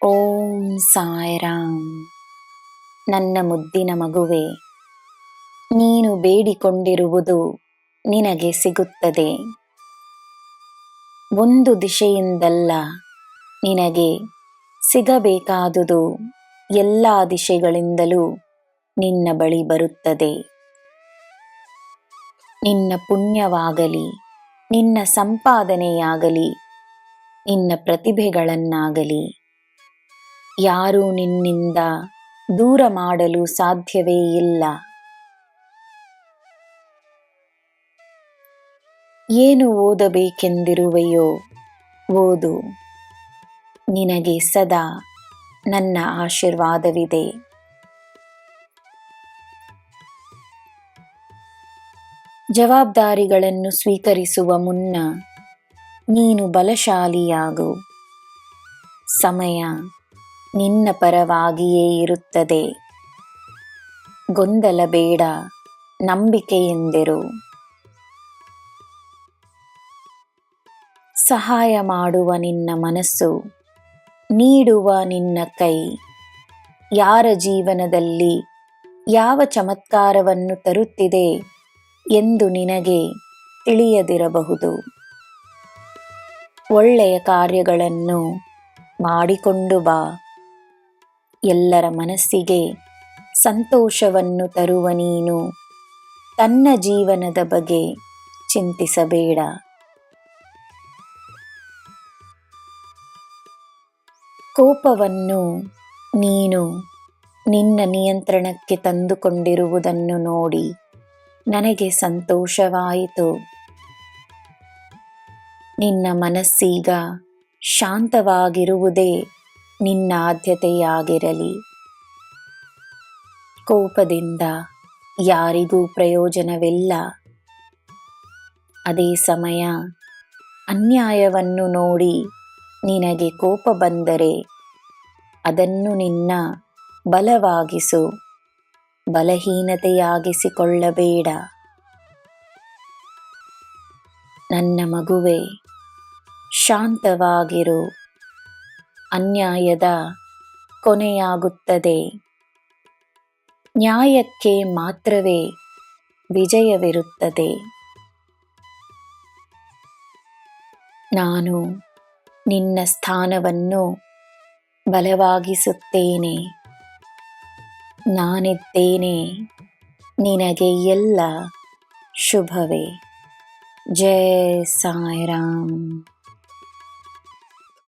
ಓಂ ಸಾಯಿರಾಮ್. ನನ್ನ ಮುದ್ದಿನ ಮಗುವೆ, ನೀನು ಬೇಡಿಕೊಂಡಿರುವುದು ನಿನಗೆ ಸಿಗುತ್ತದೆ. ಒಂದು ದಿಶೆಯಿಂದಲ್ಲ, ನಿನಗೆ ಸಿಗಬೇಕಾದುದು ಎಲ್ಲ ದಿಶೆಗಳಿಂದಲೂ ನಿನ್ನ ಬಳಿ ಬರುತ್ತದೆ. ನಿನ್ನ ಪುಣ್ಯವಾಗಲಿ, ನಿನ್ನ ಸಂಪಾದನೆಯಾಗಲಿ, ನಿನ್ನ ಪ್ರತಿಭೆಗಳನ್ನಾಗಲಿ ಯಾರೂ ನಿನ್ನಿಂದ ದೂರ ಮಾಡಲು ಸಾಧ್ಯವೇ ಇಲ್ಲ. ಏನು ಓದಬೇಕೆಂದಿರುವೆಯೋ ಓದು. ನಿನಗೆ ಸದಾ ನನ್ನ ಆಶೀರ್ವಾದವಿದೆ. ಜವಾಬ್ದಾರಿಗಳನ್ನು ಸ್ವೀಕರಿಸುವ ಮುನ್ನ ನೀನು ಬಲಶಾಲಿಯಾಗು. ಸಮಯ ನಿನ್ನ ಪರವಾಗಿಯೇ ಇರುತ್ತದೆ. ಗೊಂದಲ ಬೇಡ, ನಂಬಿಕೆಯಿಂದಿರು. ಸಹಾಯ ಮಾಡುವ ನಿನ್ನ ಮನಸ್ಸು, ನೀಡುವ ನಿನ್ನ ಕೈ ಯಾರ ಜೀವನದಲ್ಲಿ ಯಾವ ಚಮತ್ಕಾರವನ್ನು ತರುತ್ತಿದೆ ಎಂದು ನಿನಗೆ ತಿಳಿಯದಿರಬಹುದು. ಒಳ್ಳೆಯ ಕಾರ್ಯಗಳನ್ನು ಮಾಡಿಕೊಂಡು ಬಾ. ಎಲ್ಲರ ಮನಸ್ಸಿಗೆ ಸಂತೋಷವನ್ನು ತರುವ ನೀನು ತನ್ನ ಜೀವನದ ಬಗ್ಗೆ ಚಿಂತಿಸಬೇಡ. ಕೋಪವನ್ನು ನೀನು ನಿನ್ನ ನಿಯಂತ್ರಣಕ್ಕೆ ತಂದುಕೊಂಡಿರುವುದನ್ನು ನೋಡಿ ನನಗೆ ಸಂತೋಷವಾಯಿತು. ನಿನ್ನ ಮನಸ್ಸೀಗ ಶಾಂತವಾಗಿರುವುದೇ ನಿನ್ನ ಆದ್ಯತೆಯಾಗಿರಲಿ. ಕೋಪದಿಂದ ಯಾರಿಗೂ ಪ್ರಯೋಜನವಿಲ್ಲ. ಅದೇ ಸಮಯ ಅನ್ಯಾಯವನ್ನು ನೋಡಿ ನಿನಗೆ ಕೋಪ ಬಂದರೆ ಅದನ್ನು ನಿನ್ನ ಬಲವಾಗಿಸು, ಬಲಹೀನತೆಯಾಗಿಸಿಕೊಳ್ಳಬೇಡ. ನನ್ನ ಮಗುವೆ, ಶಾಂತವಾಗಿರು. ಅನ್ಯಾಯದ ಕೊನೆಯಾಗುತ್ತದೆ. ನ್ಯಾಯಕ್ಕೆ ಮಾತ್ರವೇ ವಿಜಯವಿರುತ್ತದೆ. ನಾನು ನಿನ್ನ ಸ್ಥಾನವನ್ನು ಬಲವಾಗಿಸುತ್ತೇನೆ. ನಾನಿದ್ದೇನೆ. ನಿನಗೆ ಎಲ್ಲ ಶುಭವೇ. ಜೈ ಸಾಯಿರಾಮ್.